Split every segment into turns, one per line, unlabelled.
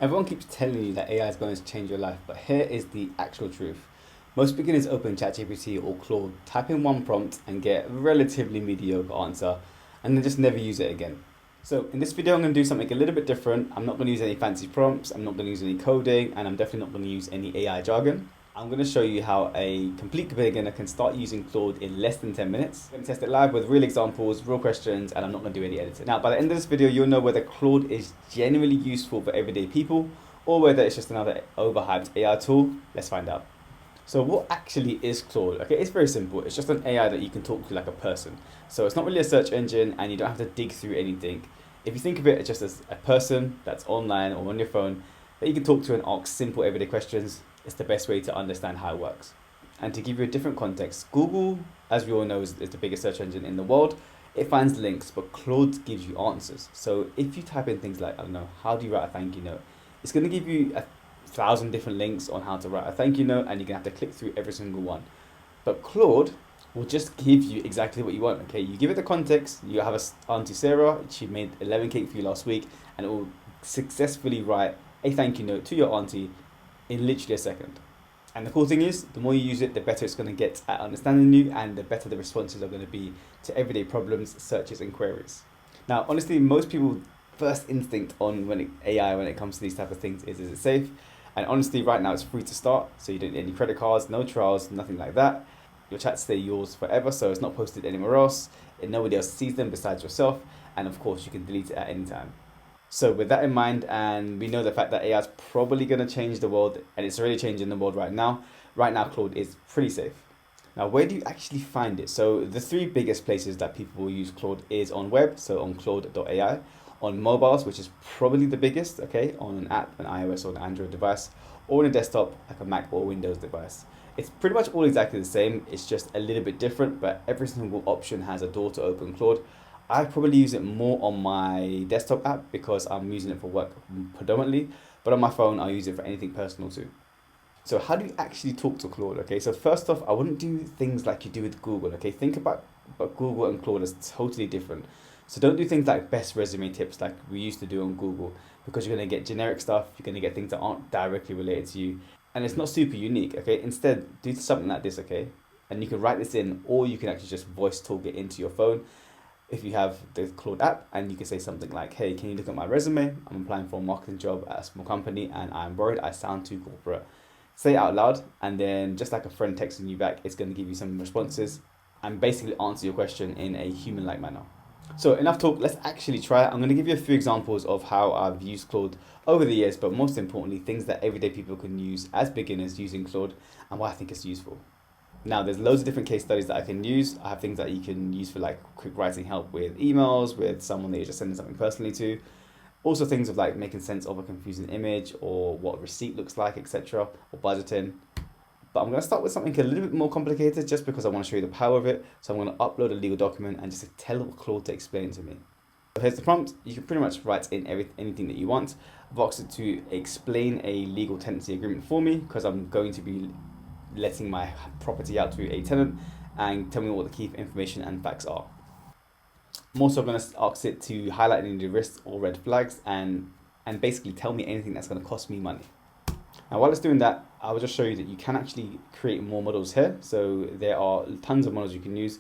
Everyone keeps telling you that AI is going to change your life, but here is the actual truth. Most beginners open ChatGPT or Claude, type in one prompt and get a relatively mediocre answer, and then just never use it again. So in this video, I'm going to do something a little bit different. I'm not going to use any fancy prompts, I'm not going to use any coding, and I'm definitely not going to use any AI jargon. I'm going to show you how a complete beginner can start using Claude in less than 10 minutes. I'm going to test it live with real examples, real questions, and I'm not going to do any editing. Now, by the end of this video, you'll know whether Claude is genuinely useful for everyday people or whether it's just another overhyped AI tool. Let's find out. So what actually is Claude? Okay, it's very simple. It's just an AI that you can talk to like a person. So it's not really a search engine and you don't have to dig through anything. If you think of it just as a person that's online or on your phone that you can talk to and ask simple everyday questions, it's the best way to understand how it works. And to give you a different context, Google, as we all know, is the biggest search engine in the world. It finds links, but Claude gives you answers. So if you type in things like, I don't know, how do you write a thank you note? It's going to give you 1,000 different links on how to write a thank you note, and you're going to have to click through every single one. But Claude will just give you exactly what you want. Okay, you give it the context. You have a Auntie Sarah, she made 11 cake for you last week, and it will successfully write a thank you note to your auntie in literally a second. And the cool thing is, the more you use it, the better it's going to get at understanding you, and the better the responses are going to be to everyday problems, searches, and queries. Now, honestly, most people's first instinct on AI when it comes to these type of things is it safe? And honestly, right now it's free to start, so you don't need any credit cards, no trials, nothing like that. Your chats stay yours forever, so it's not posted anywhere else, and nobody else sees them besides yourself, and of course you can delete it at any time. So with that in mind, and we know the fact that AI is probably going to change the world, and it's already changing the world right now. Right now, Claude is pretty safe. Now, where do you actually find it? So the three biggest places that people will use Claude is on web, so on Claude.ai, on mobiles, which is probably the biggest, okay, on an app, an iOS or an Android device, or on a desktop, like a Mac or Windows device. It's pretty much all exactly the same, it's just a little bit different, but every single option has a door to open Claude. I probably use it more on my desktop app because I'm using it for work predominantly, but on my phone, I use it for anything personal too. So how do you actually talk to Claude? Okay, so first off, I wouldn't do things like you do with Google. Okay, think about Google and Claude as totally different. So don't do things like best resume tips like we used to do on Google, because you're going to get generic stuff, you're going to get things that aren't directly related to you, and it's not super unique. Okay, instead, do something like this, okay? And you can write this in, or you can actually just voice talk it into your phone if you have the Claude app, and you can say something like, hey, can you look at my resume? I'm applying for a marketing job at a small company and I'm worried I sound too corporate. Say it out loud, and then just like a friend texting you back, it's going to give you some responses and basically answer your question in a human-like manner. So enough talk, let's actually try it. I'm going to give you a few examples of how I've used Claude over the years, but most importantly, things that everyday people can use as beginners using Claude and why I think it's useful. Now, there's loads of different case studies that I can use. I have things that you can use for like quick writing help with emails, with someone that you're just sending something personally to. Also things of like making sense of a confusing image or what a receipt looks like, etc. or budgeting. But I'm going to start with something a little bit more complicated just because I want to show you the power of it. So I'm going to upload a legal document and just tell Claude to explain it to me. So here's the prompt. You can pretty much write in anything that you want. I've asked it to explain a legal tenancy agreement for me because I'm going to be letting my property out to a tenant, and tell me what the key information and facts are. I'm also going to ask it to highlight any of the risks or red flags and basically tell me anything that's going to cost me money. Now, while it's doing that, I will just show you that you can actually create more models here. So there are tons of models you can use.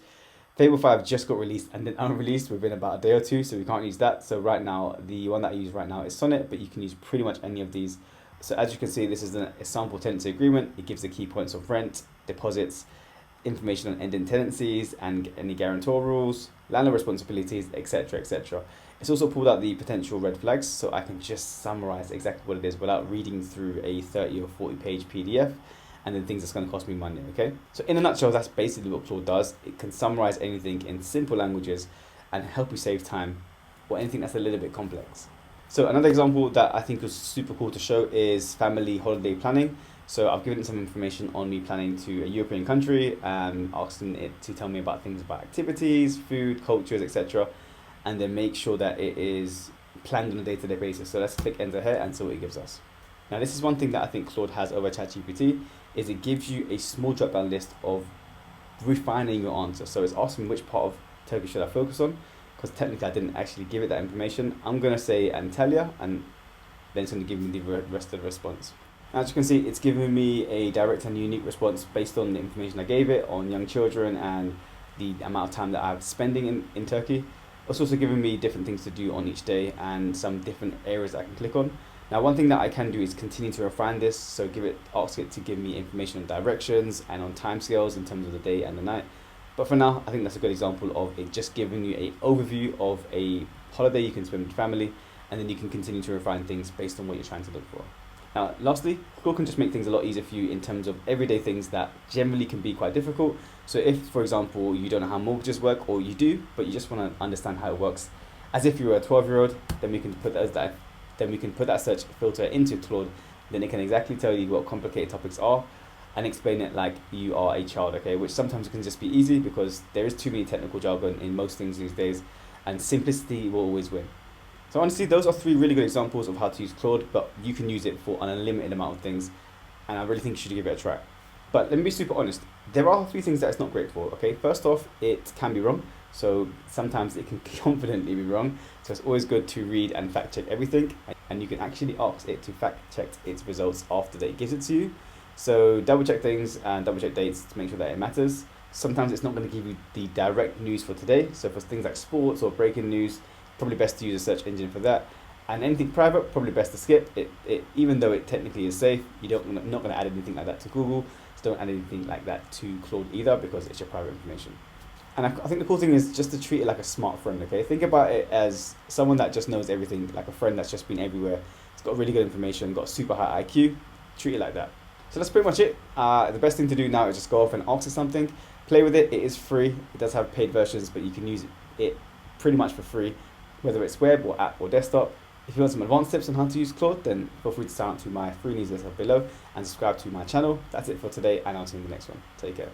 Fable 5 just got released and then unreleased within about a day or two, so we can't use that. So right now, the one that I use right now is Sonnet, but you can use pretty much any of these. So as you can see, this is a sample tenancy agreement. It gives the key points of rent, deposits, information on ending tenancies and any guarantor rules, landlord responsibilities, etc., etc. It's also pulled out the potential red flags, so I can just summarize exactly what it is without reading through a 30 or 40 page PDF and then things that's going to cost me money, okay? So in a nutshell, that's basically what Claude does. It can summarize anything in simple languages and help you save time or anything that's a little bit complex. So another example that I think was super cool to show is family holiday planning. So I've given it some information on me planning to a European country and asking it to tell me about things about activities, food, cultures, etc. And then make sure that it is planned on a day-to-day basis. So let's click enter here and see what it gives us. Now this is one thing that I think Claude has over ChatGPT, is it gives you a small drop-down list of refining your answer. So it's asking which part of Turkey should I focus on, because technically I didn't actually give it that information. I'm going to say Antalya, and then it's going to give me the rest of the response. As you can see, it's giving me a direct and unique response based on the information I gave it on young children and the amount of time that I'm spending in Turkey. It's also giving me different things to do on each day and some different areas I can click on. Now, one thing that I can do is continue to refine this, so ask it to give me information on directions and on timescales in terms of the day and the night. But for now, I think that's a good example of it just giving you an overview of a holiday you can spend with family, and then you can continue to refine things based on what you're trying to look for. Now, lastly, Claude can just make things a lot easier for you in terms of everyday things that generally can be quite difficult. So if, for example, you don't know how mortgages work, or you do, but you just want to understand how it works, as if you were a 12-year-old, then we can put that search filter into Claude. Then it can exactly tell you what complicated topics are and explain it like you are a child, okay? Which sometimes can just be easy because there is too many technical jargon in most things these days, and simplicity will always win. So honestly, those are 3 really good examples of how to use Claude, but you can use it for an unlimited amount of things, and I really think you should give it a try. But let me be super honest, there are 3 things that it's not great for, okay? First off, it can be wrong, so sometimes it can confidently be wrong, so it's always good to read and fact check everything, and you can actually ask it to fact check its results after it gives it to you. So double check things and double check dates to make sure that it matters. Sometimes it's not going to give you the direct news for today, so for things like sports or breaking news, probably best to use a search engine for that. And anything private, probably best to skip it. Even though it technically is safe, you're not going to add anything like that to Google. So don't add anything like that to Claude either, because it's your private information. And I think the cool thing is just to treat it like a smart friend, okay? Think about it as someone that just knows everything, like a friend that's just been everywhere. It's got really good information, got super high IQ. Treat it like that. So that's pretty much it. The best thing to do now is just go off and ask it something. Play with it. It is free. It does have paid versions, but you can use it pretty much for free, whether it's web or app or desktop. If you want some advanced tips on how to use Claude, then feel free to sign up to my free newsletter below and subscribe to my channel. That's it for today, and I'll see you in the next one. Take care.